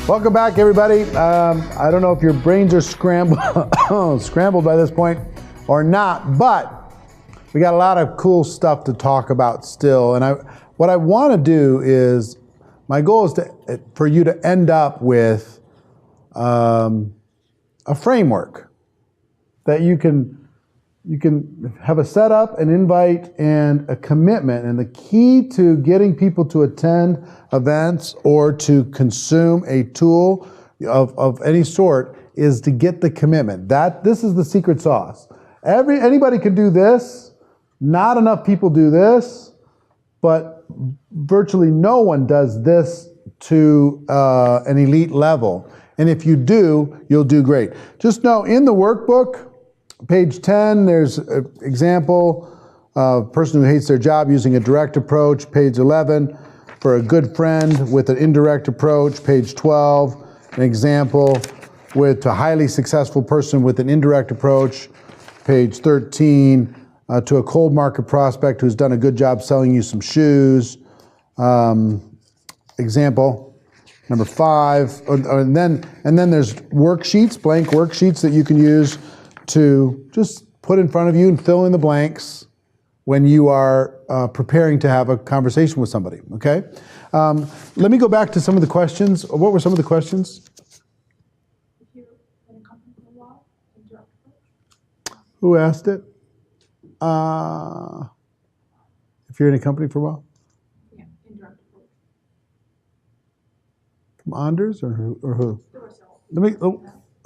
Welcome back, everybody. I don't know if your brains are scrambled by this point or not, but we got a lot of cool stuff to talk about still. And what I want to do is, my goal is for you to end up with a framework that you can have a setup, an invite, and a commitment. And the key to getting people to attend events or to consume a tool of any sort is to get the commitment. This is the secret sauce. Anybody can do this. Not enough people do this, but virtually no one does this to an elite level. And if you do, you'll do great. Just know, in the workbook, page 10, there's an example of a person who hates their job using a direct approach. Page 11, for a good friend with an indirect approach. Page 12, an example with a highly successful person with an indirect approach. Page 13, to a cold market prospect who's done a good job selling you some shoes. Example number 5, and then there's worksheets, blank worksheets that you can use to just put in front of you and fill in the blanks when you are preparing to have a conversation with somebody, okay? Let me go back to some of the questions. What were some of the questions? If you're in a company for a while, indirect approach. Who asked it? If you're in a company for a while? Yeah, indirect approach. From Anders or who? There were several.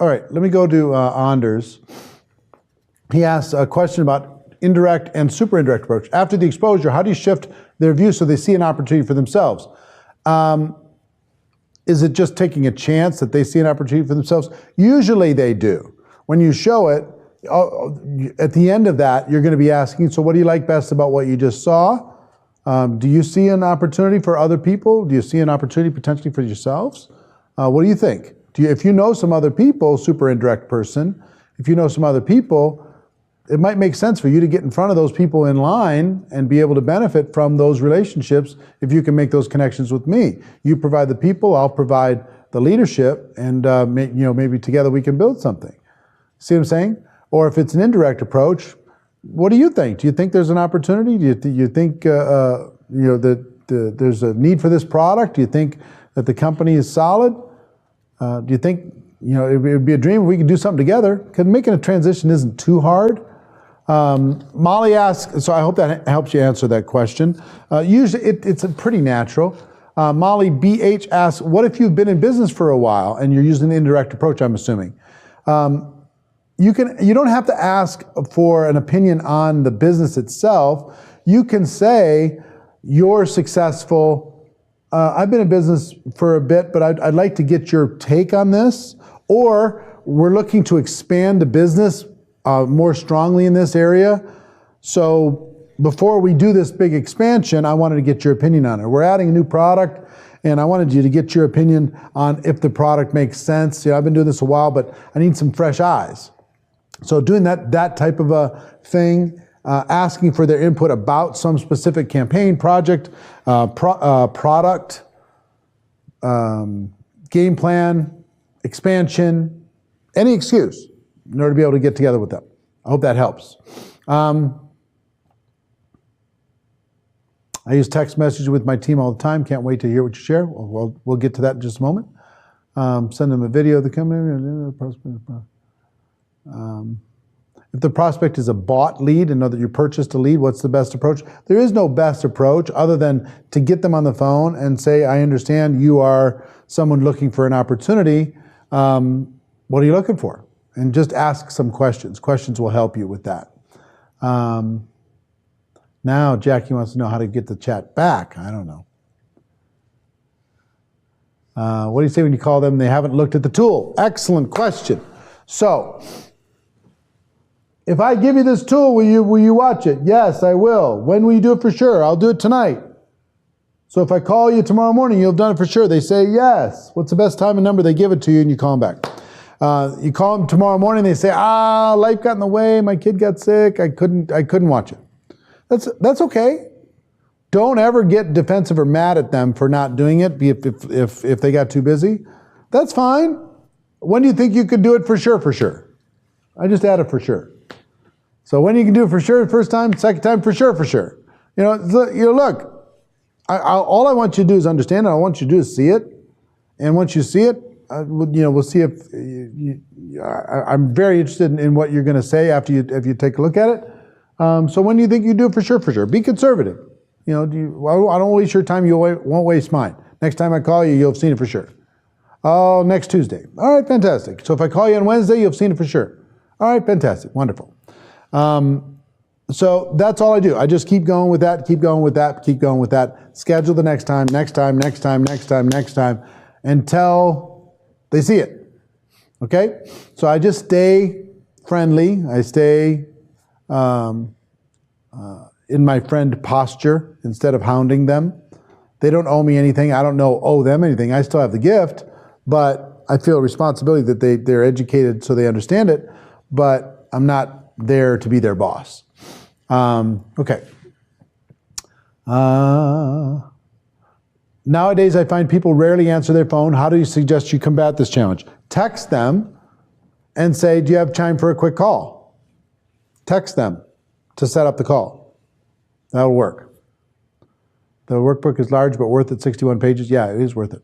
All right, let me go to Anders. He asks a question about indirect and super indirect approach. After the exposure, how do you shift their view so they see an opportunity for themselves? Is it just taking a chance that they see an opportunity for themselves? Usually they do. When you show it, at the end of that, you're going to be asking, so what do you like best about what you just saw? Do you see an opportunity for other people? Do you see an opportunity potentially for yourselves? What do you think? If you know some other people, super indirect person, if you know some other people, it might make sense for you to get in front of those people in line and be able to benefit from those relationships if you can make those connections with me. You provide the people, I'll provide the leadership, and maybe together we can build something. See what I'm saying? Or if it's an indirect approach, what do you think? Do you think there's an opportunity? Do you think that there's a need for this product? Do you think that the company is solid? Do you think it would be a dream if we could do something together? Because making a transition isn't too hard. Molly asks, so I hope that helps you answer that question. Usually it's pretty natural. Molly BH asks, what if you've been in business for a while and you're using the indirect approach, I'm assuming? You don't have to ask for an opinion on the business itself. You can say, you're successful. I've been in business for a bit, but I'd like to get your take on this. Or we're looking to expand the business more strongly in this area. So before we do this big expansion, I wanted to get your opinion on it. We're adding a new product, and I wanted you to get your opinion on if the product makes sense. I've been doing this a while, but I need some fresh eyes. So doing that type of a thing, asking for their input about some specific campaign, project, product, game plan, expansion, any excuse in order to be able to get together with them. I hope that helps. I use text messaging with my team all the time. Can't wait to hear what you share. We'll get to that in just a moment. Send them a video of the company. If the prospect is a bought lead and know that you purchased a lead, what's the best approach? There is no best approach other than to get them on the phone and say, I understand you are someone looking for an opportunity. What are you looking for? And just ask some questions. Questions will help you with that. Now Jackie wants to know how to get the chat back. I don't know. What do you say when you call them and they haven't looked at the tool? Excellent question. So, if I give you this tool, will you watch it? Yes, I will. When will you do it for sure? I'll do it tonight. So if I call you tomorrow morning, you'll have done it for sure. They say yes. What's the best time and number? They give it to you and you call them back. You call them tomorrow morning, they say, life got in the way, my kid got sick, I couldn't watch it. That's okay. Don't ever get defensive or mad at them for not doing it, if they got too busy. That's fine. When do you think you could do it for sure, for sure? I just added for sure. So when you can do it for sure the first time, second time for sure, for sure. Look, all I want you to do is understand it. All I want you to do is see it. And once you see it, we'll see if I'm very interested in what you're going to say after you take a look at it. So when do you think you do it for sure, for sure? Be conservative. I don't waste your time. You won't waste mine. Next time I call you, you'll have seen it for sure. Oh, next Tuesday. All right, fantastic. So if I call you on Wednesday, you'll have seen it for sure. All right, fantastic, wonderful. So that's all I do. I just keep going with that, keep going with that, keep going with that. Schedule the next time, until they see it. Okay? So I just stay friendly. I stay in my friend posture instead of hounding them. They don't owe me anything. I don't owe them anything. I still have the gift, but I feel a responsibility that they're educated so they understand it, but I'm not there to be their boss. Okay. Nowadays, I find people rarely answer their phone. How do you suggest you combat this challenge? Text them and say, do you have time for a quick call? Text them to set up the call. That'll work. The workbook is large, but worth it, 61 pages. Yeah, it is worth it.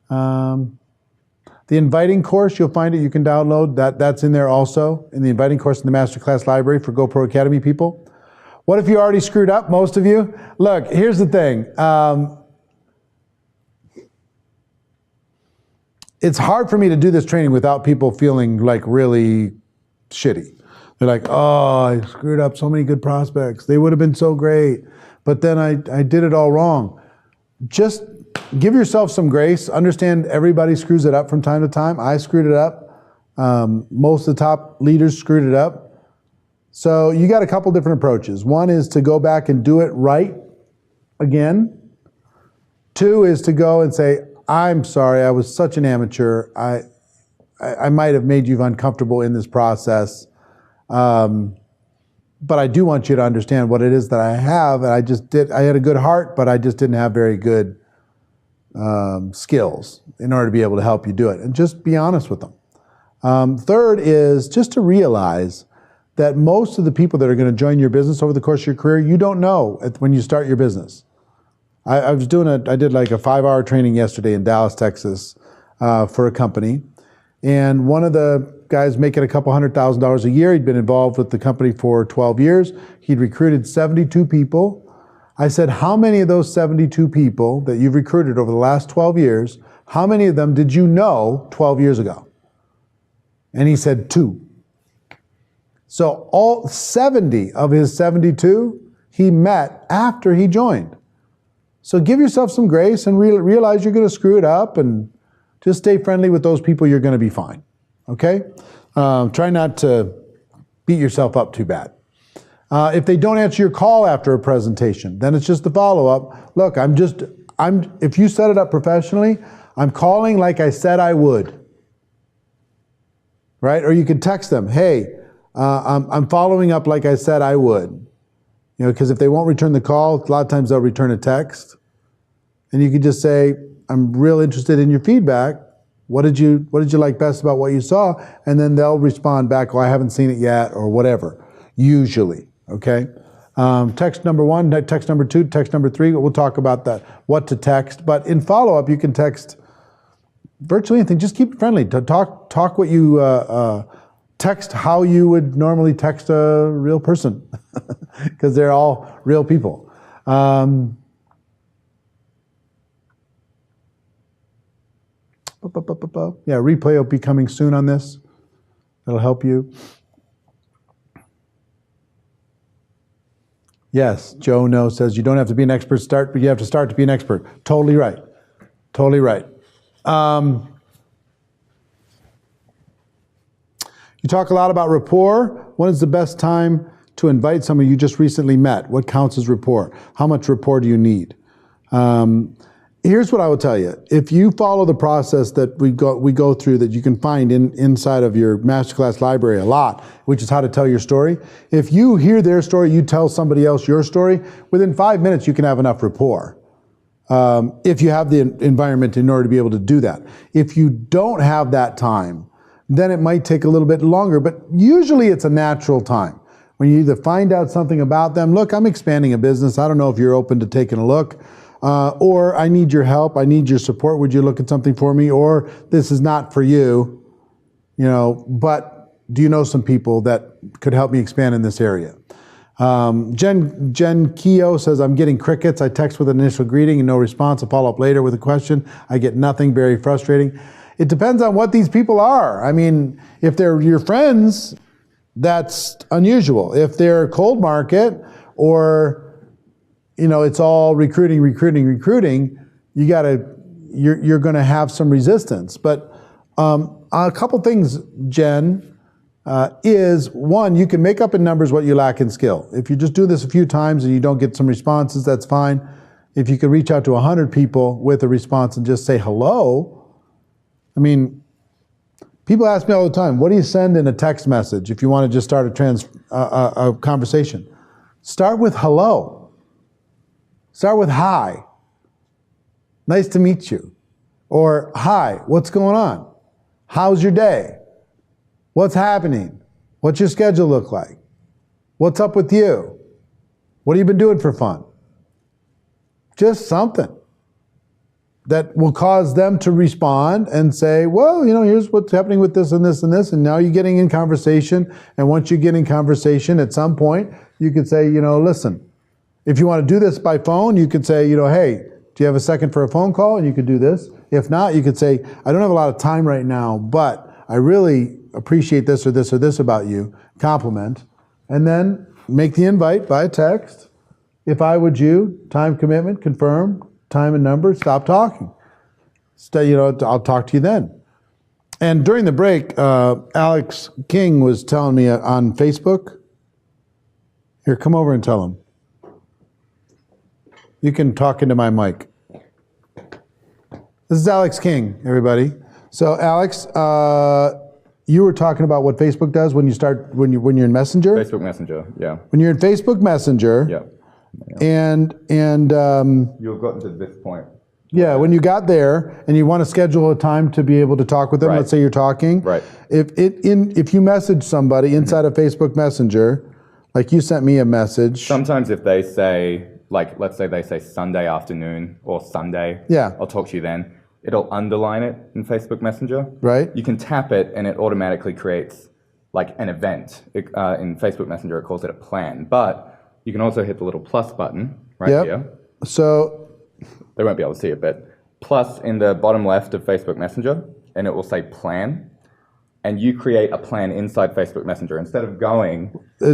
The inviting course, you'll find it, you can download. That's in there also, in the inviting course in the Masterclass library for GoPro Academy people. What if you already screwed up, most of you? Look, here's the thing. It's hard for me to do this training without people feeling like really shitty. They're like, oh, I screwed up so many good prospects. They would have been so great. But then I did it all wrong. Just give yourself some grace. Understand everybody screws it up from time to time. I screwed it up. Most of the top leaders screwed it up. So you got a couple different approaches. One is to go back and do it right again. Two is to go and say, I'm sorry, I was such an amateur. I might have made you uncomfortable in this process. But I do want you to understand what it is that I have. And I had a good heart, but I just didn't have very good skills in order to be able to help you do it. And just be honest with them. Third is just to realize that most of the people that are going to join your business over the course of your career, you don't know when you start your business. I did like a 5-hour training yesterday in Dallas, Texas, for a company. And one of the guys making a couple $100,000 a year, he'd been involved with the company for 12 years. He'd recruited 72 people. I said, how many of those 72 people that you've recruited over the last 12 years, how many of them did you know 12 years ago? And he said 2. So all 70 of his 72, he met after he joined. So give yourself some grace and realize you're going to screw it up, and just stay friendly with those people. You're going to be fine. Okay? Try not to beat yourself up too bad. If they don't answer your call after a presentation, then it's just the follow-up. Look, if you set it up professionally, I'm calling like I said I would. Right? Or you can text them, hey, I'm following up like I said I would. Because if they won't return the call, a lot of times they'll return a text. And you can just say, I'm real interested in your feedback. What did you like best about what you saw? And then they'll respond back, oh, I haven't seen it yet, or whatever, usually, okay? Text number 1, text number 2, text number 3, we'll talk about that, what to text. But in follow-up, you can text virtually anything. Just keep it friendly. Talk what you, text how you would normally text a real person, because they're all real people. Yeah, replay will be coming soon on this. That'll help you. Yes, Joe No says you don't have to be an expert to start, but you have to start to be an expert. Totally right. Totally right. You talk a lot about rapport. When is the best time to invite someone you just recently met? What counts as rapport? How much rapport do you need? Here's what I will tell you. If you follow the process that we go through, that you can find inside of your Masterclass library a lot, which is how to tell your story. If you hear their story, you tell somebody else your story, within 5 minutes you can have enough rapport. if you have the environment in order to be able to do that. If you don't have that time, then it might take a little bit longer, but usually it's a natural time. When you either find out something about them, look, I'm expanding a business, I don't know if you're open to taking a look, or I need your help, I need your support, would you look at something for me, or this is not for you, but do you know some people that could help me expand in this area? Jen Keogh says, I'm getting crickets. I text with an initial greeting and no response. I follow up later with a question. I get nothing, very frustrating. It depends on what these people are. I mean, if they're your friends, that's unusual. If they're cold market or, it's all recruiting, you're gonna have some resistance. But a couple things, Jen, is one, you can make up in numbers what you lack in skill. If you just do this a few times and you don't get some responses, that's fine. If you can reach out to 100 people with a response and just say hello, I mean, people ask me all the time, what do you send in a text message if you want to just start a conversation? Start with hello. Start with hi. Nice to meet you. Or hi, what's going on? How's your day? What's happening? What's your schedule look like? What's up with you? What have you been doing for fun? Just something that will cause them to respond and say, well, here's what's happening with this and this and this, and now you're getting in conversation, and once you get in conversation, at some point, you could say, listen, if you want to do this by phone, you could say, hey, do you have a second for a phone call? And you could do this. If not, you could say, I don't have a lot of time right now, but I really appreciate this or this or this about you, compliment, and then make the invite by text. If I would you, time commitment, confirm, time and number, stop talking. I'll talk to you then. And during the break, Alex King was telling me on Facebook, here, come over and tell him. You can talk into my mic. This is Alex King, everybody. So Alex, you were talking about what Facebook does when you're in Messenger? Facebook Messenger, yeah. When you're in Facebook Messenger, yeah. and You've gotten to this point. yeah, when you got there and you want to schedule a time to be able to talk with them, Right. let's say you're talking. Right. If you message somebody inside of Facebook Messenger, like you sent me a message. Sometimes if they say, let's say they say Sunday afternoon or Sunday, Yeah. I'll talk to you then. It'll underline it in Facebook Messenger. Right. You can tap it and it automatically creates an event. In Facebook Messenger, it calls it a plan. But you can also hit the little plus button right Yep. here. So They won't be able to see it, but plus in the bottom left of Facebook Messenger, and it will say plan. And you create a plan inside Facebook Messenger instead of going.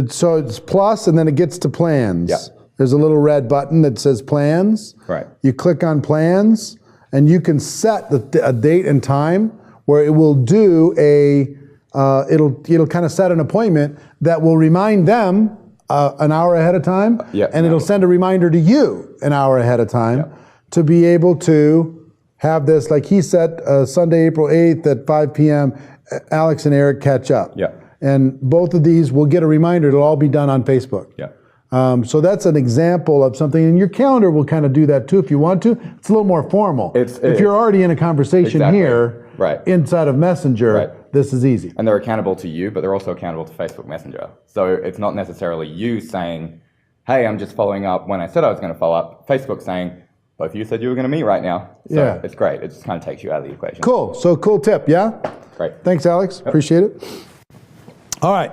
so it's plus and then it gets to plans. Yeah. There's a little red button that says plans. Right. You click on plans and you can set a date and time where it will do it'll kind of set an appointment that will remind them an hour ahead of time. Yeah. And it'll send a reminder to you an hour ahead of time to be able to have this, like he set Sunday, April 8th at 5 p.m., Alex and Eric catch up. Yeah. And both of these will get a reminder. It'll all be done on Facebook. Yeah. So that's an example of something, and your calendar will kind of do that too if you want to. It's a little more formal. If you're already in a conversation Exactly. here, Right. inside of Messenger, Right. this is easy. And they're accountable to you, but they're also accountable to Facebook Messenger. So it's not necessarily you saying, hey, I'm just following up when I said I was going to follow up. Facebook saying, both of you said you were going to meet right now. So Yeah. it's great. It just kind of takes you out of the equation. Cool. So cool tip, yeah? Great. Thanks, Alex. Appreciate it. All right.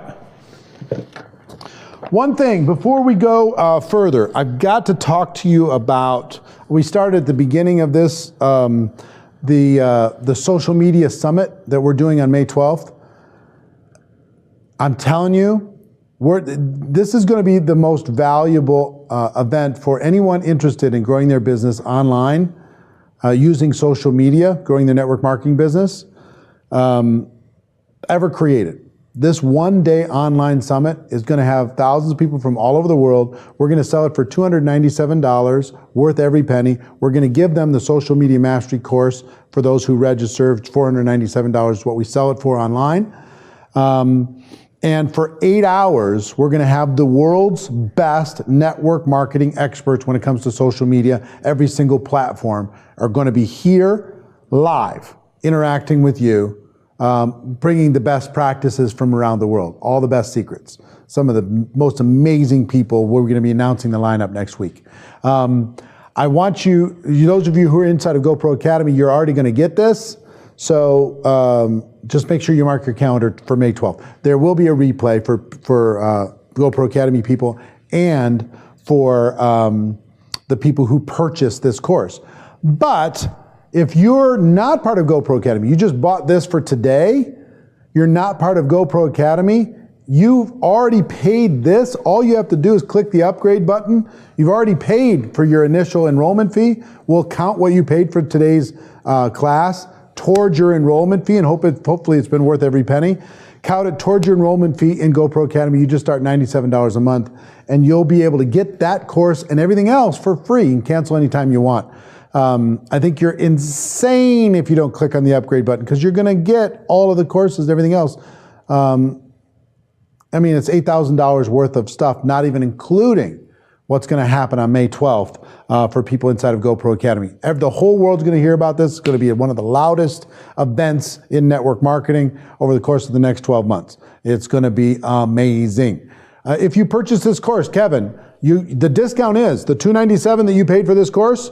One thing, before we go further, I've got to talk to you about, we started at the beginning of this, the social media summit that we're doing on May 12th. I'm telling you, this is going to be the most valuable event for anyone interested in growing their business online, using social media, growing their network marketing business, ever created. This one-day online summit is going to have thousands of people from all over the world. We're going to sell it for $297, worth every penny. We're going to give them the Social Media Mastery course for those who register. $497 is what we sell it for online. And for 8 hours, we're going to have the world's best network marketing experts when it comes to social media. Every single platform are going to be here live, interacting with you, bringing the best practices from around the world, all the best secrets. Some of the most amazing people. We're going to be announcing the lineup next week. I want you, those of you who are inside of GoPro Academy, you're already going to get this. So just make sure you mark your calendar for May 12th. There will be a replay for GoPro Academy people and for the people who purchased this course. But if you're not part of GoPro Academy, you just bought this for today, you're not part of GoPro Academy, you've already paid this. All you have to do is click the upgrade button. You've already paid for your initial enrollment fee. We'll count what you paid for today's class towards your enrollment fee, and hopefully it's been worth every penny. Count it towards your enrollment fee in GoPro Academy. You just start $97 a month, and you'll be able to get that course and everything else for free and cancel anytime you want. I think you're insane if you don't click on the upgrade button, because you're going to get all of the courses and everything else. I mean, it's $8,000 worth of stuff, not even including what's going to happen on May 12th for people inside of GoPro Academy. The whole world's going to hear about this. It's going to be one of the loudest events in network marketing over the course of the next 12 months. It's going to be amazing. If you purchase this course, Kevin, the discount is the $297 that you paid for this course.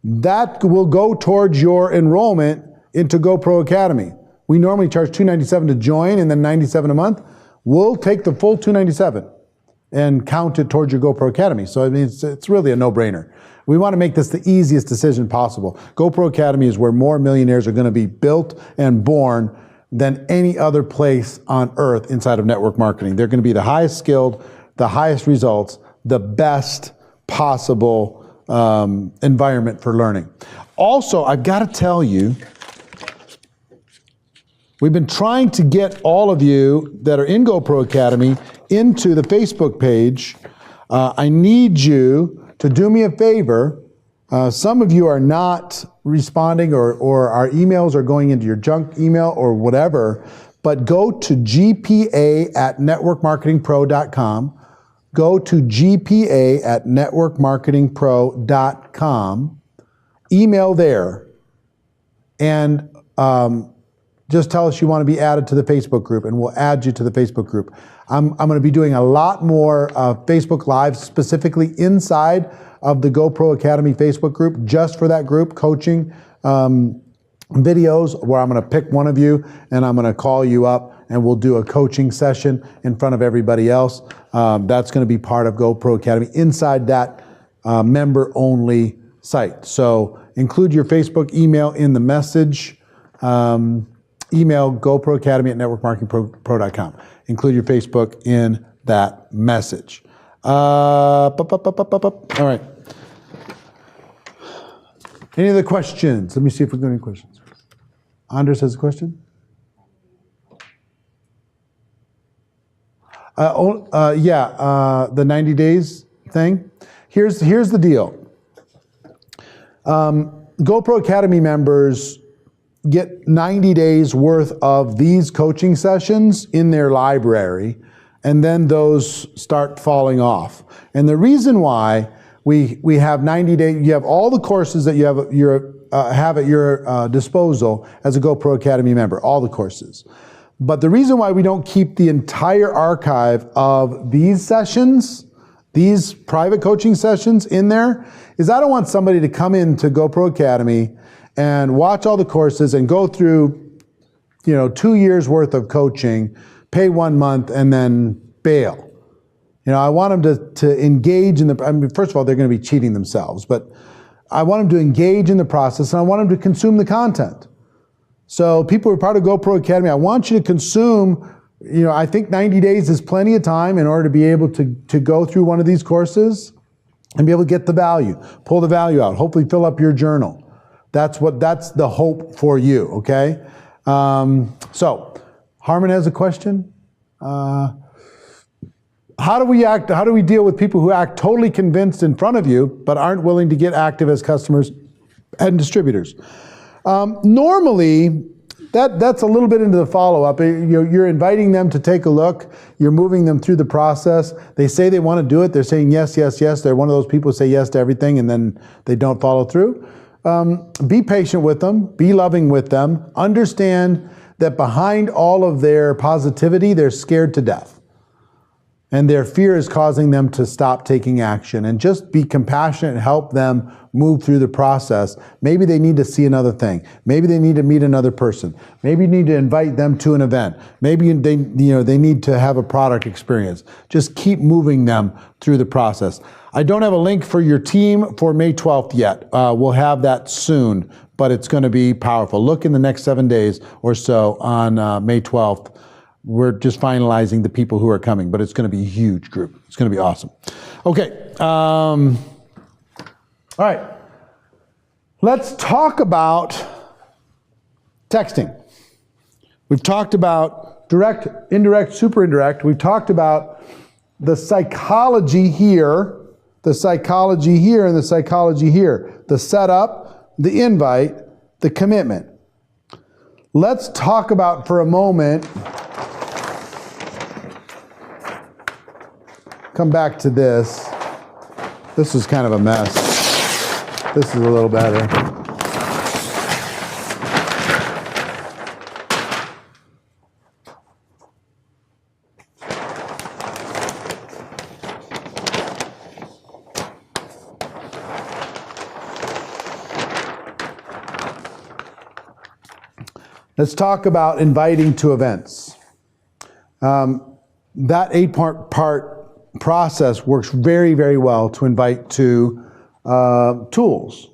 That will go towards your enrollment into GoPro Academy. We normally charge $297 to join and then $97 a month. We'll take the full $297 and count it towards your GoPro Academy. So I mean, it's really a no-brainer. We want to make this the easiest decision possible. GoPro Academy is where more millionaires are going to be built and born than any other place on earth inside of network marketing. They're going to be the highest skilled, the highest results, the best possible environment for learning. Also, I've got to tell you, we've been trying to get all of you that are in GoPro Academy into the Facebook page. I need you to do me a favor. Some of you are not responding, or our emails are going into your junk email or whatever, but go to gpa@networkmarketingpro.com. Go to gpa@networkmarketingpro.com. Email there and just tell us you want to be added to the Facebook group, and we'll add you to the Facebook group. I'm going to be doing a lot more Facebook Lives, specifically inside of the GoPro Academy Facebook group, just for that group, coaching videos where I'm going to pick one of you and I'm going to call you up and we'll do a coaching session in front of everybody else. That's going to be part of GoPro Academy inside that member-only site. So include your Facebook email in the message. Email GoProAcademy@networkmarketingpro.com. Include your Facebook in that message. All right. Any other questions? Let me see if we've got any questions. Anders has a question? The 90 days thing. Here's the deal. GoPro Academy members get 90 days worth of these coaching sessions in their library, and then those start falling off. And the reason why we have 90 days, you have all the courses that you have at your disposal as a GoPro Academy member, all the courses. But the reason why we don't keep the entire archive of these sessions, these private coaching sessions in there, is I don't want somebody to come into GoPro Academy and watch all the courses and go through, 2 years worth of coaching, pay 1 month, and then bail. I want them to engage in first of all, they're going to be cheating themselves, but I want them to engage in the process, and I want them to consume the content. So people who are part of GoPro Academy, I want you to consume, I think 90 days is plenty of time in order to be able to go through one of these courses and be able to get the value, pull the value out, hopefully fill up your journal. That's the hope for you, okay? So, Harmon has a question. How do we deal with people who act totally convinced in front of you, but aren't willing to get active as customers and distributors? Normally, that's a little bit into the follow-up. You're inviting them to take a look. You're moving them through the process. They say they want to do it. They're saying yes, yes, yes. They're one of those people who say yes to everything and then they don't follow through. Be patient with them. Be loving with them. Understand that behind all of their positivity, they're scared to death. And their fear is causing them to stop taking action. And just be compassionate and help them move through the process. Maybe they need to see another thing. Maybe they need to meet another person. Maybe you need to invite them to an event. Maybe they need to have a product experience. Just keep moving them through the process. I don't have a link for your team for May 12th yet. We'll have that soon, but it's going to be powerful. Look in the next 7 days or so on May 12th. We're just finalizing the people who are coming, but it's going to be a huge group. It's going to be awesome. Okay. All right. Let's talk about texting. We've talked about direct, indirect, super indirect. We've talked about the psychology here, the psychology here, and the psychology here. The setup, the invite, the commitment. Let's talk about for a moment. Come back to this. This is kind of a mess. This is a little better. Let's talk about inviting to events. That 8-part process works very, very well to invite to tools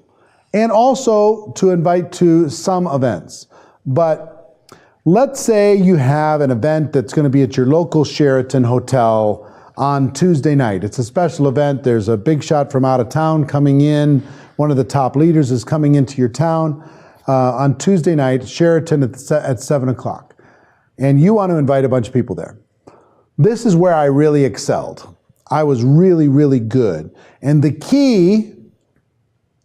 and also to invite to some events. But let's say you have an event that's going to be at your local Sheraton hotel on Tuesday night. It's a special event. There's a big shot from out of town coming in. One of the top leaders is coming into your town on Tuesday night, Sheraton at 7 o'clock. And you want to invite a bunch of people there. This is where I really excelled. I was really, really good. And the key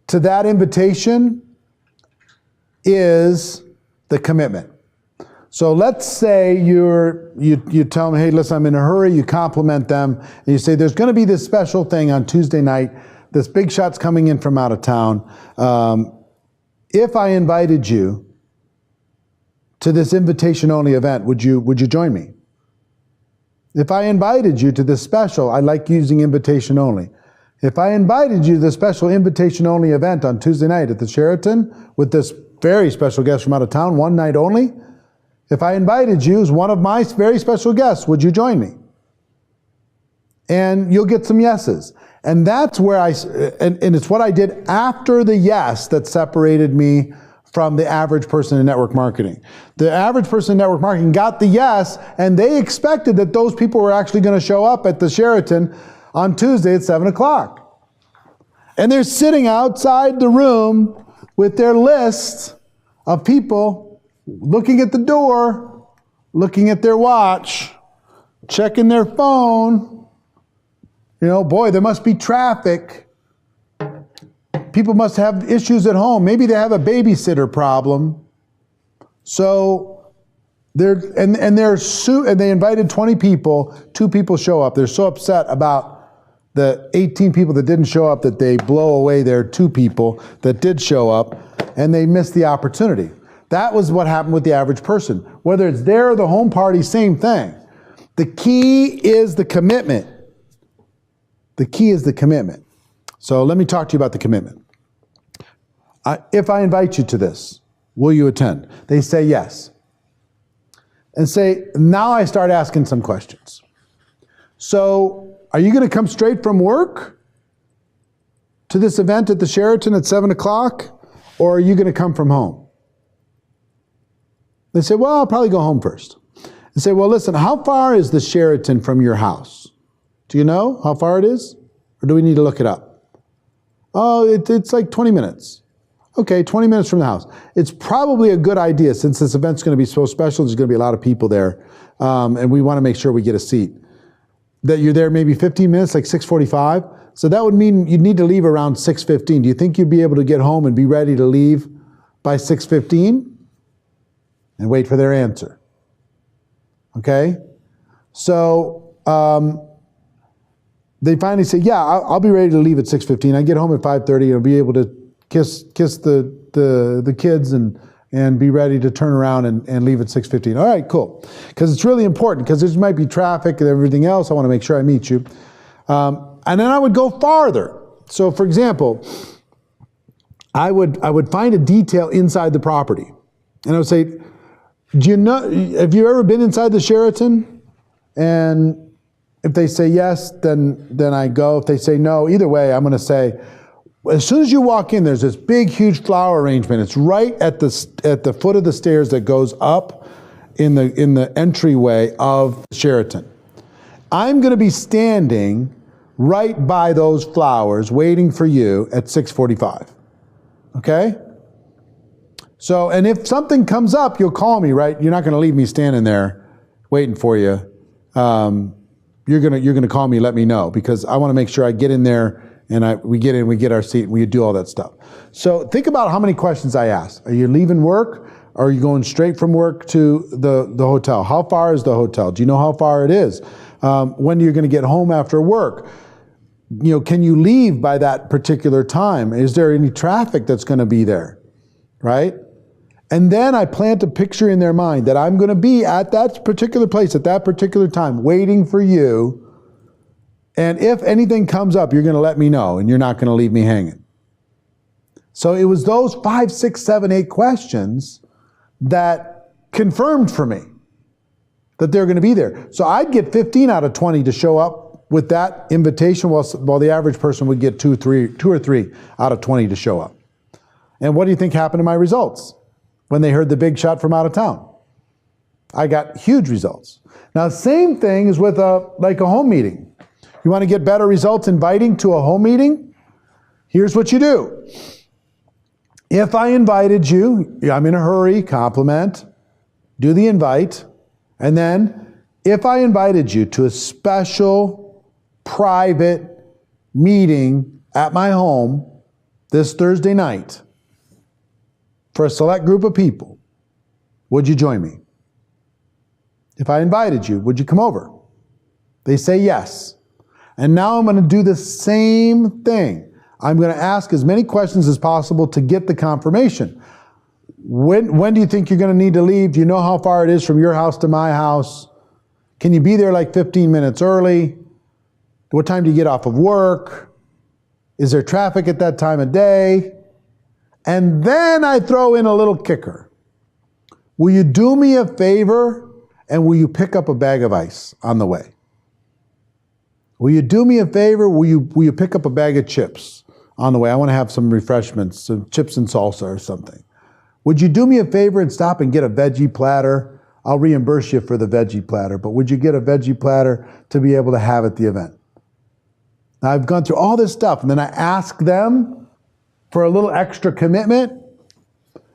to that invitation is the commitment. So let's say you tell them, hey, listen, I'm in a hurry. You compliment them. And you say, there's going to be this special thing on Tuesday night. This big shot's coming in from out of town. If I invited you to this invitation-only event, would you join me? If I invited you to this special, I like using invitation only. If I invited you to this special invitation only event on Tuesday night at the Sheraton with this very special guest from out of town, one night only, if I invited you as one of my very special guests, would you join me? And you'll get some yeses. And that's where and it's what I did after the yes that separated me from the average person in network marketing. The average person in network marketing got the yes, and they expected that those people were actually going to show up at the Sheraton on Tuesday at 7 o'clock. And they're sitting outside the room with their list of people looking at the door, looking at their watch, checking their phone. You know, boy, there must be traffic. People must have issues at home. Maybe they have a babysitter problem. So they invited 20 people, 2 people show up. They're so upset about the 18 people that didn't show up that they blow away their 2 people that did show up, and they missed the opportunity. That was what happened with the average person. Whether it's there or the home party, same thing. The key is the commitment. The key is the commitment. So let me talk to you about the commitment. If I invite you to this, will you attend? They say yes. And say, now I start asking some questions. So are you going to come straight from work to this event at the Sheraton at 7 o'clock? Or are you going to come from home? They say, well, I'll probably go home first. They say, well, listen, how far is the Sheraton from your house? Do you know how far it is? Or do we need to look it up? Oh, it's like 20 minutes. Okay, 20 minutes from the house. It's probably a good idea, since this event's going to be so special, there's going to be a lot of people there, and we want to make sure we get a seat, that you're there maybe 15 minutes, like 6:45. So that would mean you'd need to leave around 6:15. Do you think you'd be able to get home and be ready to leave by 6:15? and wait for their answer. Okay? So they finally say, yeah, I'll be ready to leave at 6:15. I get home at 5:30 and I'll be able to kiss the kids and be ready to turn around and leave at 6:15. All right, cool. Because it's really important, because there might be traffic and everything else. I want to make sure I meet you. And then I would go farther. So for example, I would find a detail inside the property. And I would say, have you ever been inside the Sheraton? And if they say yes, then I go. If they say no, either way, I'm going to say, as soon as you walk in, there's this big, huge flower arrangement. It's right at the foot of the stairs that goes up in the entryway of Sheraton. I'm going to be standing right by those flowers, waiting for you at 6:45. Okay? So, and if something comes up, you'll call me, right? You're not going to leave me standing there waiting for you. You're gonna call me, let me know, because I want to make sure I get in there and we get in, we get our seat, and we do all that stuff. So think about how many questions I ask. Are you leaving work? Or are you going straight from work to the hotel? How far is the hotel? Do you know how far it is? When are you going to get home after work? Can you leave by that particular time? Is there any traffic that's going to be there? Right? And then I plant a picture in their mind that I'm going to be at that particular place at that particular time, waiting for you. And if anything comes up, you're going to let me know, and you're not going to leave me hanging. So it was those 5, 6, 7, 8 questions that confirmed for me that they're going to be there. So I'd get 15 out of 20 to show up with that invitation, while the average person would get 2 or 3 out of 20 to show up. And what do you think happened to my results when they heard the big shot from out of town? I got huge results. Now, same thing is with a home meeting. You want to get better results inviting to a home meeting? Here's what you do. If I invited you, I'm in a hurry, compliment, do the invite, and then if I invited you to a special private meeting at my home this Thursday night for a select group of people, would you join me? If I invited you, would you come over? They say yes. And now I'm going to do the same thing. I'm going to ask as many questions as possible to get the confirmation. When do you think you're going to need to leave? Do you know how far it is from your house to my house? Can you be there like 15 minutes early? What time do you get off of work? Is there traffic at that time of day? And then I throw in a little kicker. Will you do me a favor and will you pick up a bag of ice on the way? Will you do me a favor? Will you pick up a bag of chips on the way? I want to have some refreshments, some chips and salsa or something. Would you do me a favor and stop and get a veggie platter? I'll reimburse you for the veggie platter, but would you get a veggie platter to be able to have at the event? Now, I've gone through all this stuff, and then I ask them for a little extra commitment,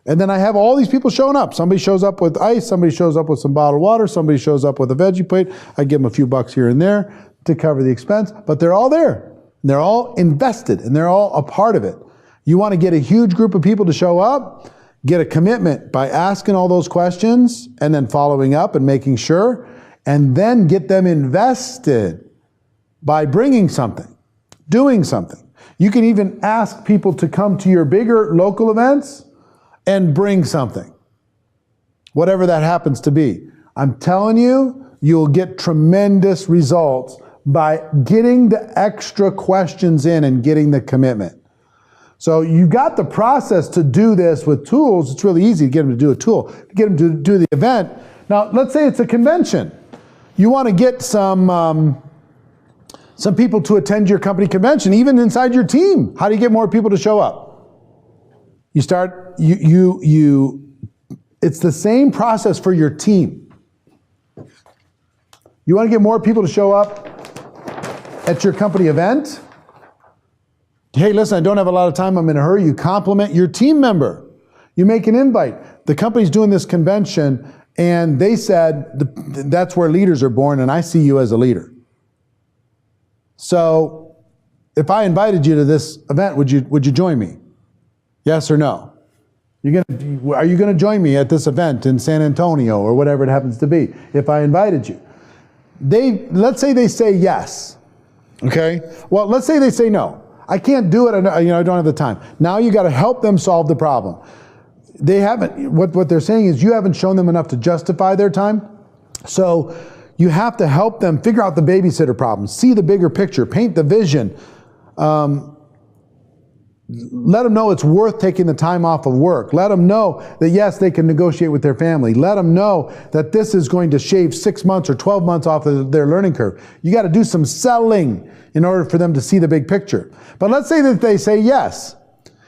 and then I have all these people showing up. Somebody shows up with ice, somebody shows up with some bottled water, somebody shows up with a veggie plate. I give them a few bucks here and there to cover the expense, but they're all there. And they're all invested, and they're all a part of it. You want to get a huge group of people to show up, get a commitment by asking all those questions and then following up and making sure, and then get them invested by bringing something, doing something. You can even ask people to come to your bigger local events and bring something, whatever that happens to be. I'm telling you, you'll get tremendous results by getting the extra questions in and getting the commitment. So you got the process to do this with tools. It's really easy to get them to do a tool, to get them to do the event. Now, let's say it's a convention. You want to get some people to attend your company convention, even inside your team. How do you get more people to show up? You start, it's the same process for your team. You want to get more people to show up at your company event? Hey, listen, I don't have a lot of time. I'm in a hurry. You compliment your team member. You make an invite. The company's doing this convention, and they said that's where leaders are born, and I see you as a leader. So if I invited you to this event, would you join me? Yes or no? Are you gonna join me at this event in San Antonio or whatever it happens to be if I invited you? Let's say they say yes. Okay? Well, let's say they say no. I can't do it, I don't have the time. Now you got to help them solve the problem. They haven't, what they're saying is you haven't shown them enough to justify their time. So you have to help them figure out the babysitter problem, see the bigger picture, paint the vision. Let them know it's worth taking the time off of work. Let them know that yes, they can negotiate with their family. Let them know that this is going to shave 6 months or 12 months off of their learning curve. You got to do some selling in order for them to see the big picture. But let's say that they say yes.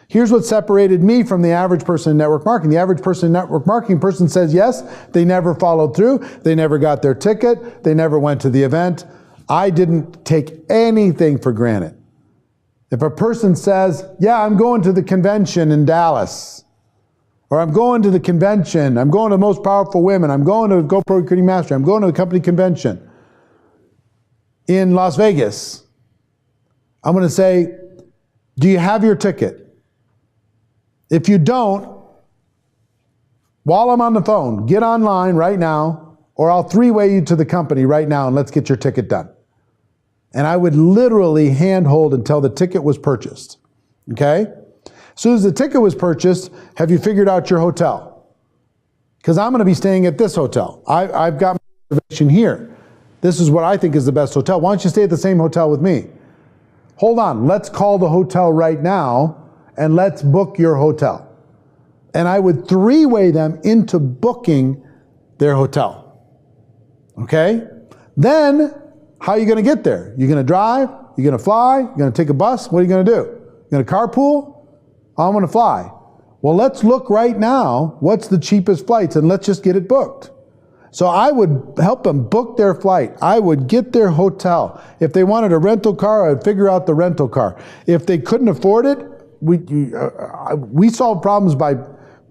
Here's what separated me from the average person in network marketing. The average person in network marketing person says yes, they never followed through, they never got their ticket, they never went to the event. I didn't take anything for granted. If a person says, yeah, I'm going to the convention in Dallas, or I'm going to the convention, I'm going to the Most Powerful Women, I'm going to GoPro Recruiting Mastery, I'm going to the company convention in Las Vegas, I'm going to say, do you have your ticket? If you don't, while I'm on the phone, get online right now, or I'll three-way you to the company right now and let's get your ticket done. And I would literally handhold until the ticket was purchased. Okay? As soon as the ticket was purchased, have you figured out your hotel? Because I'm going to be staying at this hotel. I've got my reservation here. This is what I think is the best hotel. Why don't you stay at the same hotel with me? Hold on. Let's call the hotel right now and let's book your hotel. And I would three-way them into booking their hotel. Okay? Then, how are you going to get there? You're going to drive? You're going to fly? You're going to take a bus? What are you going to do? You're going to carpool? I'm going to fly. Well, let's look right now. What's the cheapest flights? And let's just get it booked. So I would help them book their flight. I would get their hotel. If they wanted a rental car, I'd figure out the rental car. If they couldn't afford it, we solved problems by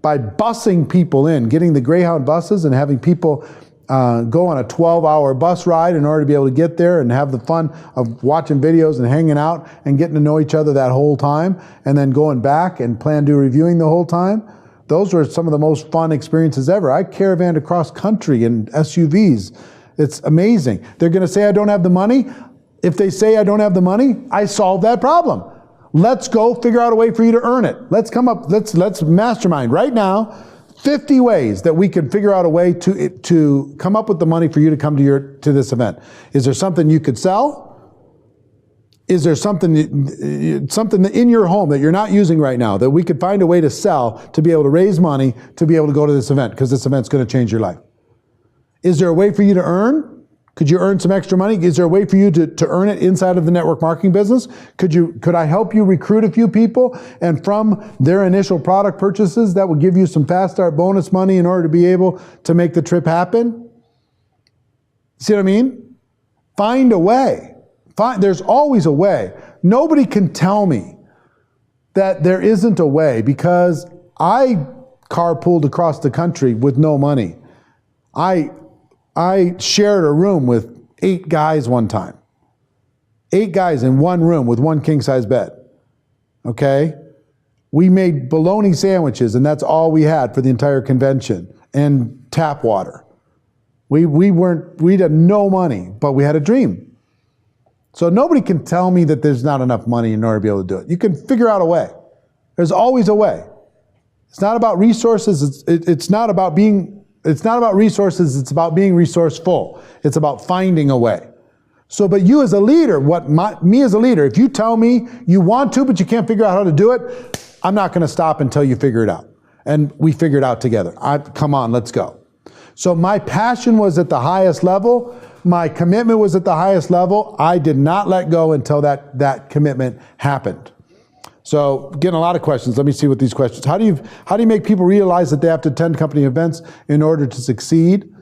busing people in, getting the Greyhound buses and having people go on a 12-hour bus ride in order to be able to get there and have the fun of watching videos and hanging out and getting to know each other that whole time, and then going back and plan to reviewing the whole time. Those were some of the most fun experiences ever. I caravanned across country in SUVs. It's amazing. They're going to say I don't have the money. If they say I don't have the money, I solve that problem. Let's go figure out a way for you to earn it. Let's mastermind right now 50 ways that we can figure out a way to come up with the money for you to come to this event. Is there something you could sell? Is there something in your home that you're not using right now that we could find a way to sell to be able to raise money to be able to go to this event, because this event's going to change your life? Is there a way for you to earn? Could you earn some extra money? Is there a way for you to earn it inside of the network marketing business? Could I help you recruit a few people, and from their initial product purchases, that would give you some fast start bonus money in order to be able to make the trip happen? See what I mean? Find a way. There's always a way. Nobody can tell me that there isn't a way, because I carpooled across the country with no money. I shared a room with 8 guys one time. 8 guys in one room with one king-size bed. Okay? We made bologna sandwiches, and that's all we had for the entire convention, and tap water. We had no money, but we had a dream. So nobody can tell me that there's not enough money in order to be able to do it. You can figure out a way. There's always a way. It's not about resources. It's not about resources. It's about being resourceful. It's about finding a way. So, but you as a leader, me as a leader, if you tell me you want to, but you can't figure out how to do it, I'm not going to stop until you figure it out. And we figure it out together. Come on, let's go. So my passion was at the highest level. My commitment was at the highest level. I did not let go until that commitment happened. So getting a lot of questions. Let me see what these questions. How do you make people realize that they have to attend company events in order to succeed?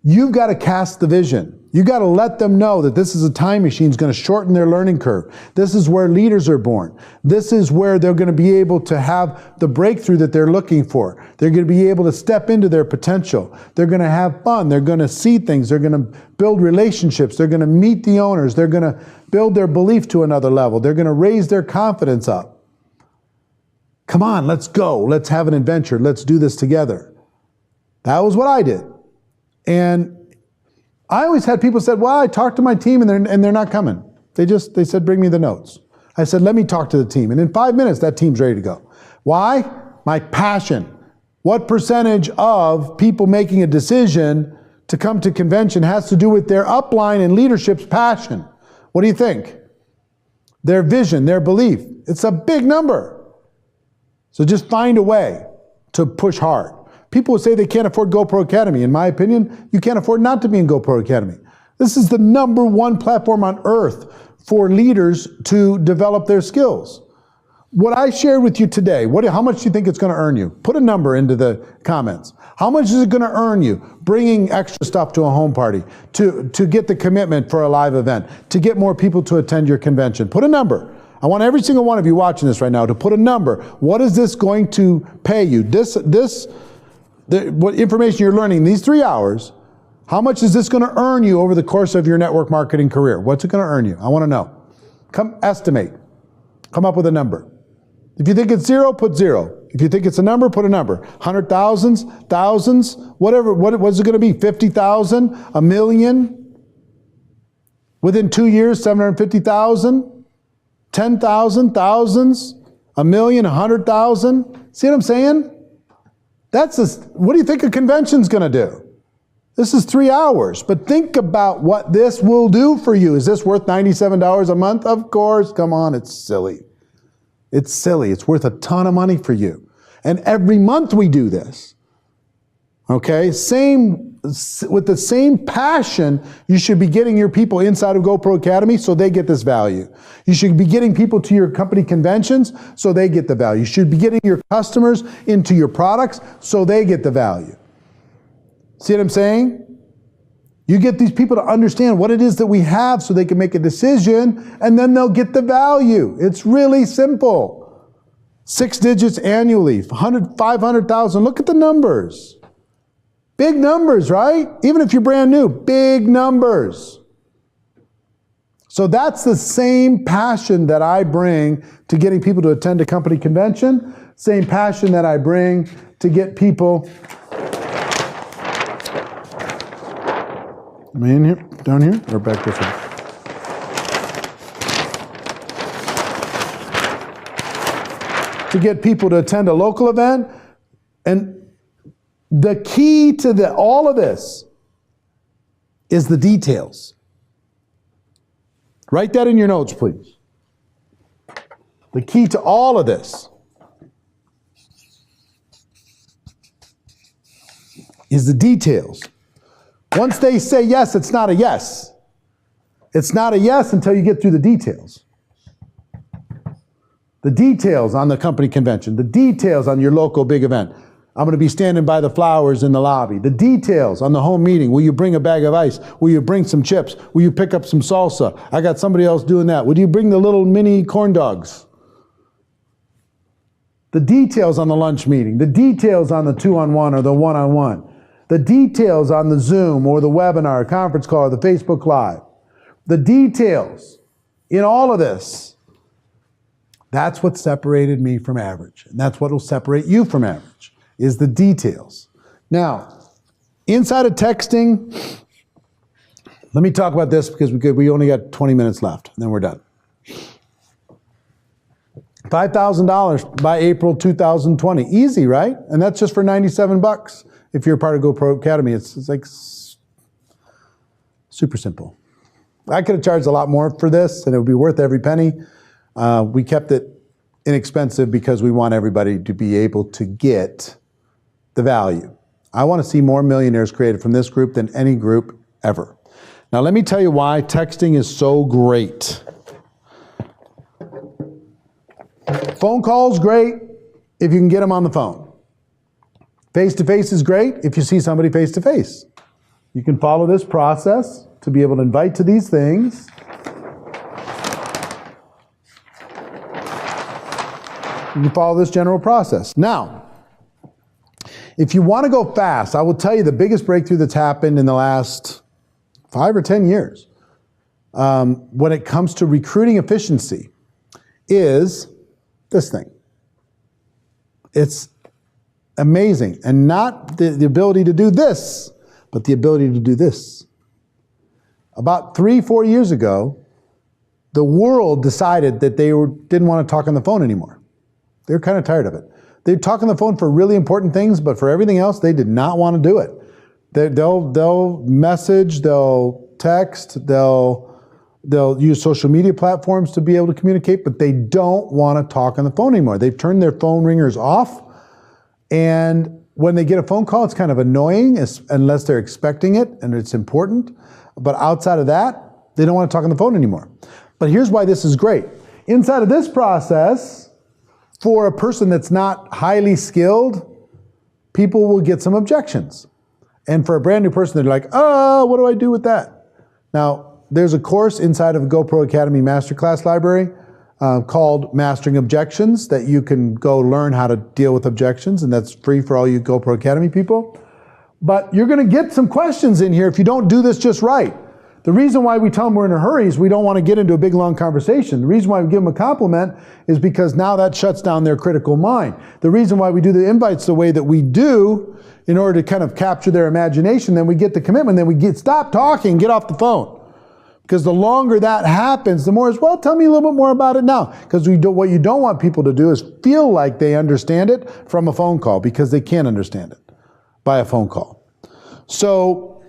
You've got to cast the vision. You've got to let them know that this is a time machine that's going to shorten their learning curve. This is where leaders are born. This is where they're going to be able to have the breakthrough that they're looking for. They're going to be able to step into their potential. They're going to have fun. They're going to see things. They're going to build relationships. They're going to meet the owners. They're going to build their belief to another level. They're going to raise their confidence up. Come on, let's go. Let's have an adventure. Let's do this together. That was what I did. And I always had people said, well, I talked to my team and they're not coming. They said, bring me the notes. I said, let me talk to the team. And in 5 minutes, that team's ready to go. Why? My passion. What percentage of people making a decision to come to convention has to do with their upline and leadership's passion? What do you think? Their vision, their belief. It's a big number. So just find a way to push hard. People will say they can't afford GoPro Academy. In my opinion, you can't afford not to be in GoPro Academy. This is the #1 platform on earth for leaders to develop their skills. What I shared with you today, how much do you think it's going to earn you? Put a number into the comments. How much is it going to earn you bringing extra stuff to a home party, to get the commitment for a live event, to get more people to attend your convention? Put a number. I want every single one of you watching this right now to put a number. What is this going to pay you? What information you're learning in these 3 hours, how much is this going to earn you over the course of your network marketing career? What's it going to earn you? I want to know. Estimate. Come up with a number. If you think it's 0, put 0. If you think it's a number, put a number. 100,000, thousands, whatever. What's it going to be? 50,000, a million? Within 2 years, 750,000? 10,000, thousands, a million, 100,000. See what I'm saying? What do you think a convention's going to do? This is 3 hours, but think about what this will do for you. Is this worth $97 a month? Of course. Come on, it's silly. It's silly. It's worth a ton of money for you. And every month we do this. Okay? With the same passion, you should be getting your people inside of GoPro Academy so they get this value. You should be getting people to your company conventions so they get the value. You should be getting your customers into your products so they get the value. See what I'm saying? You get these people to understand what it is that we have so they can make a decision, and then they'll get the value. It's really simple. 6 digits annually, 500,000. Look at the numbers. Big numbers, right? Even if you're brand new, big numbers. So that's the same passion that I bring to getting people to attend a company convention, same passion that I bring to get people. Am I in here, down here, or back this way? To get people to attend a local event. And the key to all of this is the details. Write that in your notes, please. The key to all of this is the details. Once they say yes, it's not a yes. It's not a yes until you get through the details. The details on the company convention, the details on your local big event. I'm going to be standing by the flowers in the lobby. The details on the home meeting. Will you bring a bag of ice? Will you bring some chips? Will you pick up some salsa? I got somebody else doing that. Will you bring the little mini corn dogs? The details on the lunch meeting. The details on the 2-on-1 or the 1-on-1. The details on the Zoom or the webinar, conference call, or the Facebook Live. The details in all of this. That's what separated me from average. And that's what will separate you from average. Is the details. Now, inside of texting, let me talk about this because we only got 20 minutes left, and then we're done. $5,000 by April 2020. Easy, right? And that's just for $97. If you're a part of GoPro Academy, it's like super simple. I could have charged a lot more for this, and it would be worth every penny. We kept it inexpensive because we want everybody to be able to get the value. I want to see more millionaires created from this group than any group ever. Now let me tell you why texting is so great. Phone calls, great if you can get them on the phone. Face-to-face is great if you see somebody face-to-face. You can follow this process to be able to invite to these things. You can follow this general process. Now, if you want to go fast, I will tell you the biggest breakthrough that's happened in the last 5 or 10 years when it comes to recruiting efficiency is this thing. It's amazing. And not the ability to do this, but the ability to do this. About 3-4 years ago, the world decided that they didn't want to talk on the phone anymore. They were kind of tired of it. They'd talk on the phone for really important things, but for everything else, they did not want to do it. They'll message, they'll text, they'll use social media platforms to be able to communicate, but they don't want to talk on the phone anymore. They've turned their phone ringers off, and when they get a phone call, it's kind of annoying unless they're expecting it and it's important. But outside of that, they don't want to talk on the phone anymore. But here's why this is great. Inside of this process, for a person that's not highly skilled, people will get some objections. And for a brand new person, they're like, what do I do with that? Now, there's a course inside of GoPro Academy Masterclass Library called Mastering Objections that you can go learn how to deal with objections, and that's free for all you GoPro Academy people. But you're going to get some questions in here if you don't do this just right. The reason why we tell them we're in a hurry is we don't want to get into a big, long conversation. The reason why we give them a compliment is because now that shuts down their critical mind. The reason why we do the invites the way that we do in order to kind of capture their imagination, then we get the commitment, then we stop talking, get off the phone. Because the longer that happens, the more is, well, tell me a little bit more about it now. Because what you don't want people to do is feel like they understand it from a phone call, because they can't understand it by a phone call. So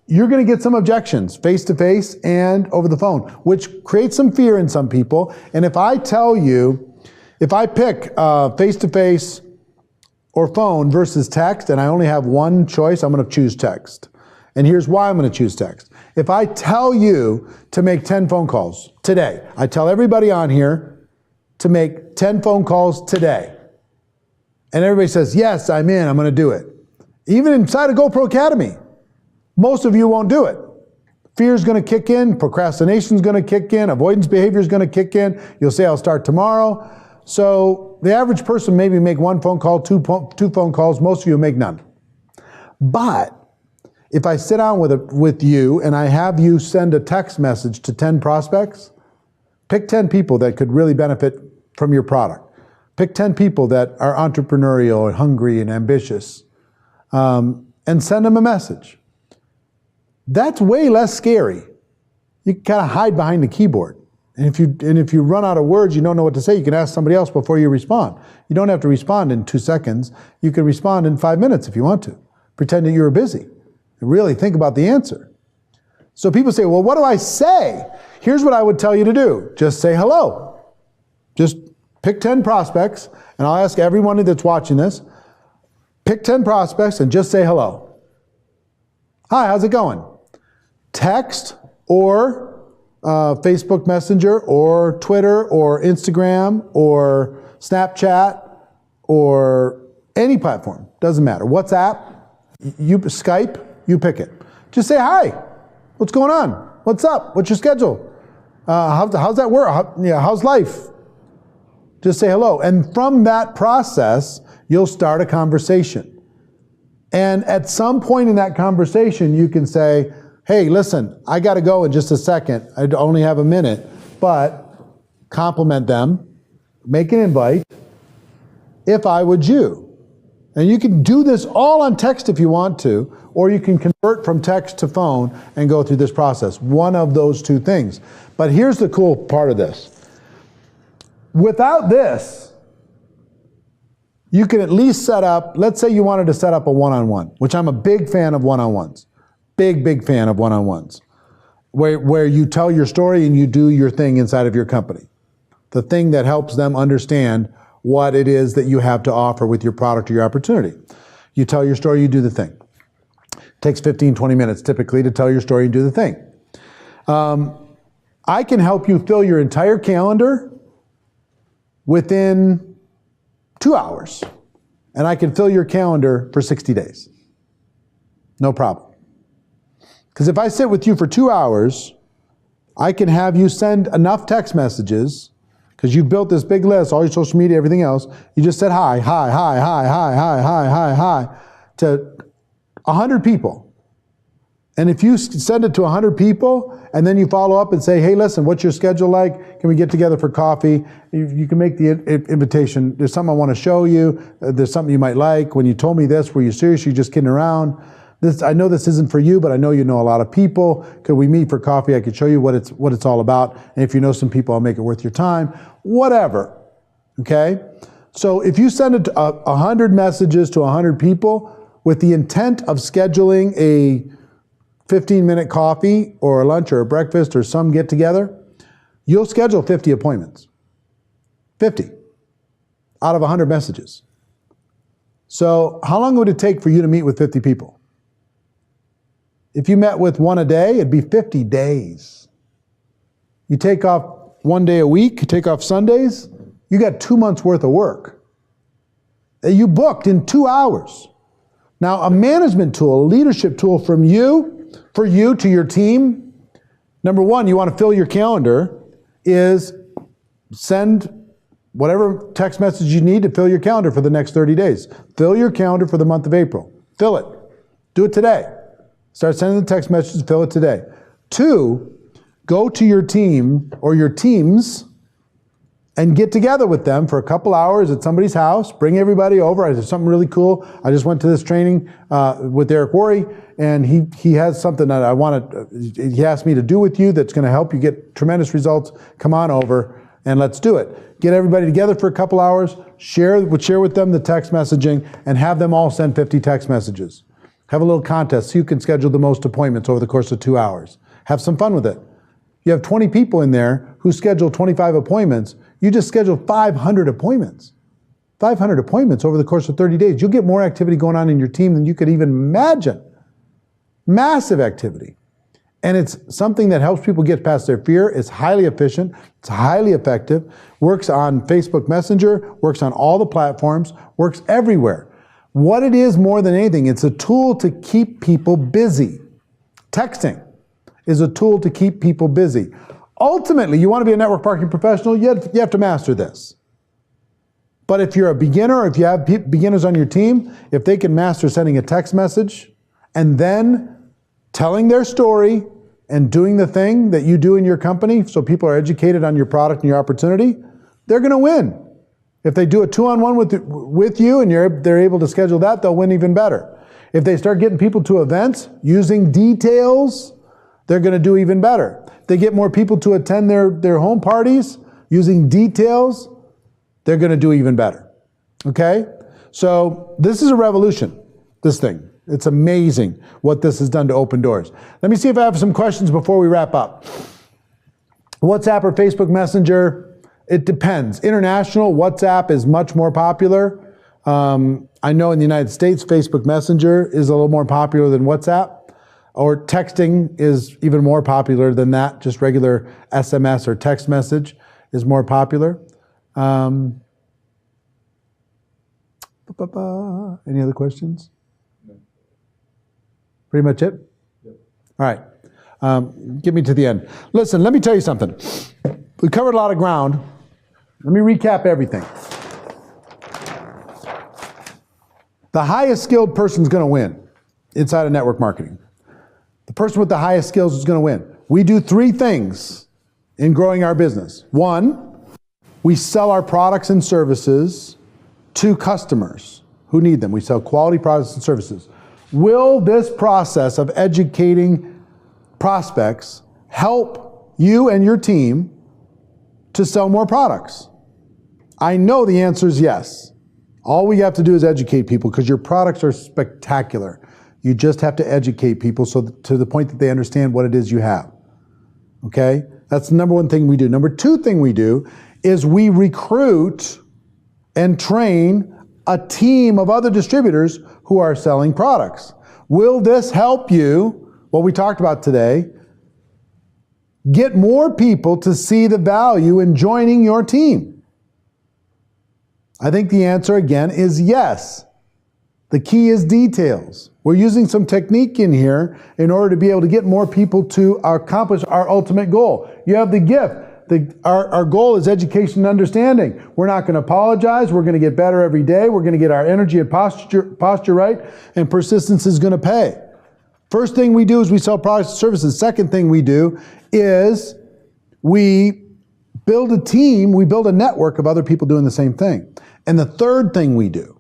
you're going to get some objections face-to-face and over the phone, which creates some fear in some people. And if I tell you, if I pick face-to-face or phone versus text, and I only have one choice, I'm going to choose text. And here's why I'm going to choose text. If I tell you to make 10 phone calls today, I tell everybody on here to make 10 phone calls today. And everybody says, yes, I'm in, I'm going to do it. Even inside of GoPro Academy, most of you won't do it. Fear is going to kick in, procrastination is going to kick in, avoidance behavior is going to kick in. You'll say, I'll start tomorrow. So the average person maybe make one phone call, two phone calls. Most of you make none. But if I sit down with you and I have you send a text message to 10 prospects, pick 10 people that could really benefit from your product. Pick 10 people that are entrepreneurial and hungry and ambitious, and send them a message. That's way less scary. You can kind of hide behind the keyboard. And if you run out of words, you don't know what to say, you can ask somebody else before you respond. You don't have to respond in 2 seconds. You can respond in 5 minutes if you want to. Pretend that you were busy. Really think about the answer. So people say, well, what do I say? Here's what I would tell you to do. Just say hello. Just pick 10 prospects, and I'll ask everyone that's watching this, pick 10 prospects and just say hello. Hi, how's it going? Text or Facebook Messenger or Twitter or Instagram or Snapchat or any platform. Doesn't matter. WhatsApp, Skype, you pick it. Just say hi. What's going on? What's up? What's your schedule? How's that work? How's life? Just say hello. And from that process, you'll start a conversation. And at some point in that conversation, you can say, hey, listen, I got to go in just a second. I only have a minute. But compliment them, make an invite, if I would you. And you can do this all on text if you want to, or you can convert from text to phone and go through this process. One of those two things. But here's the cool part of this. Without this, you can at least set up, let's say you wanted to set up a one-on-one, which I'm a big fan of one-on-ones. Big fan of one-on-ones. Where you tell your story and you do your thing inside of your company. The thing that helps them understand what it is that you have to offer with your product or your opportunity. You tell your story, you do the thing. It takes 15, 20 minutes typically to tell your story and do the thing. I can help you fill your entire calendar within 2 hours. And I can fill your calendar for 60 days. No problem. Because if I sit with you for 2 hours, I can have you send enough text messages, because you built this big list, all your social media, everything else. You just said hi to 100 people. And if you send it to 100 people and then you follow up and say, hey, listen, what's your schedule like? Can we get together for coffee? You can make the invitation. There's something I want to show you. There's something you might like. When you told me this, were you serious? You're just kidding around. I know this isn't for you, but I know you know a lot of people. Could we meet for coffee? I could show you what it's all about. And if you know some people, I'll make it worth your time. Whatever. Okay? So if you send it to 100 messages to 100 people with the intent of scheduling a 15-minute coffee or a lunch or a breakfast or some get together, you'll schedule 50 appointments. 50 out of 100 messages. So how long would it take for you to meet with 50 people? If you met with one a day, it'd be 50 days. You take off one day a week, you take off Sundays, you got 2 months worth of work that you booked in 2 hours. Now, a management tool, a leadership tool from you, for you to your team, number one, you want to fill your calendar, is send whatever text message you need to fill your calendar for the next 30 days. Fill your calendar for the month of April. Fill it. Do it today. Start sending the text messages, fill it today. 2, go to your team or your teams and get together with them for a couple hours at somebody's house. Bring everybody over. I did something really cool. I just went to this training with Eric Worre, and he has something that he asked me to do with you that's going to help you get tremendous results. Come on over and let's do it. Get everybody together for a couple hours, share with them the text messaging, and have them all send 50 text messages. Have a little contest so you can schedule the most appointments over the course of 2 hours. Have some fun with it. You have 20 people in there who schedule 25 appointments. You just schedule 500 appointments. 500 appointments over the course of 30 days. You'll get more activity going on in your team than you could even imagine. Massive activity. And it's something that helps people get past their fear. It's highly efficient. It's highly effective. Works on Facebook Messenger. Works on all the platforms. Works everywhere. What it is more than anything, it's a tool to keep people busy. Texting is a tool to keep people busy. Ultimately, you want to be a network marketing professional, you have to master this. But if you're a beginner, or if you have beginners on your team, if they can master sending a text message and then telling their story and doing the thing that you do in your company so people are educated on your product and your opportunity, they're going to win. If they do a 2-on-1 with you and they're able to schedule that, they'll win even better. If they start getting people to events using details, they're going to do even better. If they get more people to attend their home parties using details, they're going to do even better. Okay? So this is a revolution, this thing. It's amazing what this has done to open doors. Let me see if I have some questions before we wrap up. WhatsApp or Facebook Messenger? It depends. International, WhatsApp is much more popular. I know in the United States, Facebook Messenger is a little more popular than WhatsApp, or texting is even more popular than that. Just regular SMS or text message is more popular. Any other questions? No. Pretty much it? Yep. All right. Get me to the end. Listen, let me tell you something. We covered a lot of ground. Let me recap everything. The highest skilled person is going to win inside of network marketing. The person with the highest skills is going to win. We do 3 things in growing our business. 1, we sell our products and services to customers who need them. We sell quality products and services. Will this process of educating prospects help you and your team to sell more products? I know the answer is yes. All we have to do is educate people because your products are spectacular. You just have to educate people to the point that they understand what it is you have. Okay? That's the number 1 thing we do. Number 2 thing we do is we recruit and train a team of other distributors who are selling products. Will this help you, what we talked about today, get more people to see the value in joining your team? I think the answer again is yes. The key is details. We're using some technique in here in order to be able to get more people to accomplish our ultimate goal. You have the gift. Our goal is education and understanding. We're not going to apologize. We're going to get better every day. We're going to get our energy and posture right, and persistence is going to pay. First thing we do is we sell products and services. Second thing we do is we build a team, we build a network of other people doing the same thing. And the third thing we do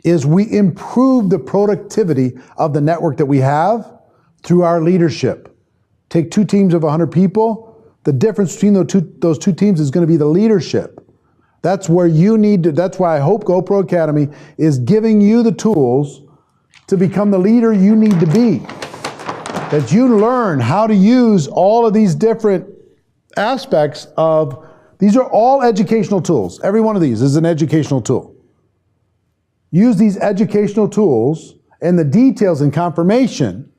is we improve the productivity of the network that we have through our leadership. Take 2 teams of 100 people. The difference between those two teams is going to be the leadership. That's where you need to, that's why I hope GoPro Academy is giving you the tools to become the leader you need to be. That you learn how to use all of these different aspects of, these are all educational tools. Every one of these is an educational tool. Use these educational tools and the details and confirmation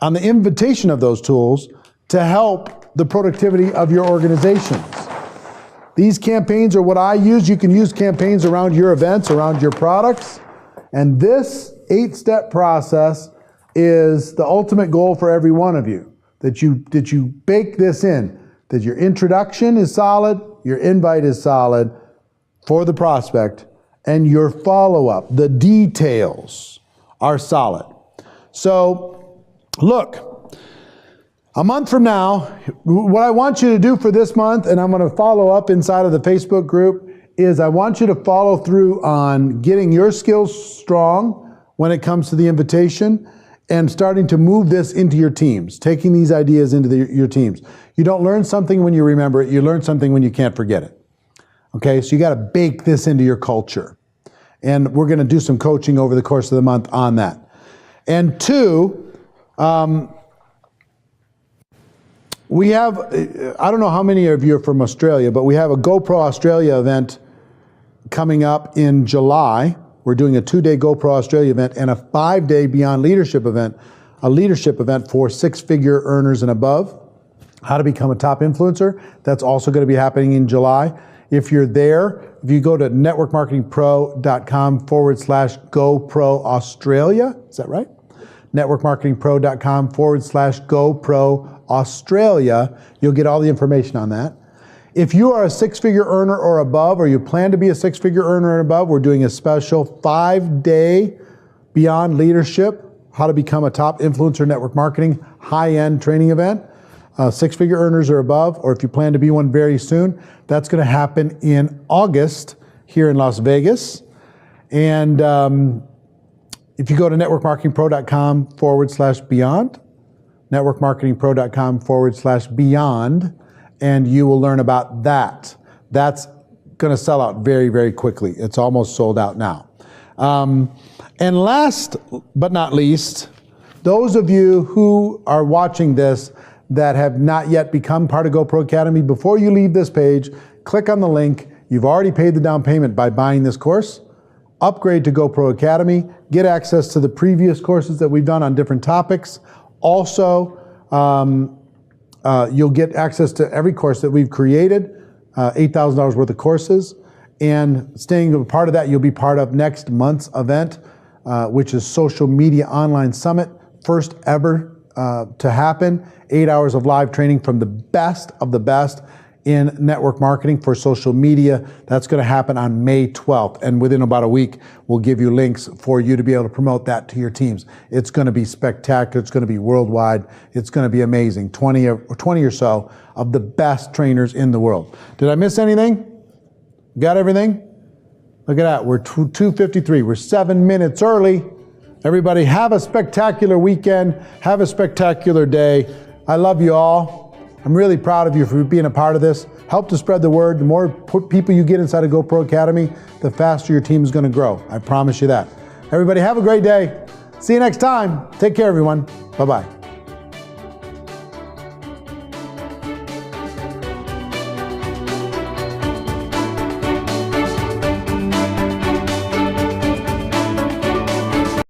on the invitation of those tools to help the productivity of your organizations. These campaigns are what I use. You can use campaigns around your events, around your products. And this 8-step process is the ultimate goal for every one of you. That you bake this in. That your introduction is solid, your invite is solid for the prospect, and your follow-up, the details are solid. So, look, a month from now, what I want you to do for this month, and I'm going to follow up inside of the Facebook group, is I want you to follow through on getting your skills strong when it comes to the invitation and starting to move this into your teams, taking these ideas into your teams. You don't learn something when you remember it, you learn something when you can't forget it. Okay, so you got to bake this into your culture. And we're going to do some coaching over the course of the month on that. And 2, we have, I don't know how many of you are from Australia, but we have a GoPro Australia event coming up in July. We're doing a 2-day GoPro Australia event and a 5-day Beyond Leadership event, a leadership event for 6-figure earners and above. How to become a top influencer. That's also going to be happening in July. If you're there, if you go to networkmarketingpro.com/GoPro Australia, is that right? networkmarketingpro.com/GoPro Australia, you'll get all the information on that. If you are a 6-figure earner or above, or you plan to be a 6-figure earner and above, we're doing a special 5-day Beyond Leadership, how to become a top influencer network marketing, high-end training event. 6-figure earners or above, or if you plan to be one very soon, that's going to happen in August here in Las Vegas. And if you go to networkmarketingpro.com/beyond, networkmarketingpro.com/beyond, and you will learn about that. That's going to sell out very, very quickly. It's almost sold out now. And last but not least, those of you who are watching this that have not yet become part of GoPro Academy, before you leave this page, click on the link. You've already paid the down payment by buying this course. Upgrade to GoPro Academy. Get access to the previous courses that we've done on different topics. Also, you'll get access to every course that we've created, $8,000 worth of courses. And staying a part of that, you'll be part of next month's event, which is Social Media Online Summit, first ever to happen. 8 hours of live training from the best of the best in network marketing for social media. That's going to happen on May 12th. And within about a week, we'll give you links for you to be able to promote that to your teams. It's going to be spectacular. It's going to be worldwide. It's going to be amazing. 20 or so of the best trainers in the world. Did I miss anything? Got everything? Look at that. We're 2:53. We're 7 minutes early. Everybody have a spectacular weekend. Have a spectacular day. I love you all. I'm really proud of you for being a part of this. Help to spread the word. The more people you get inside of GoPro Academy, the faster your team is going to grow. I promise you that. Everybody have a great day. See you next time. Take care, everyone. Bye-bye.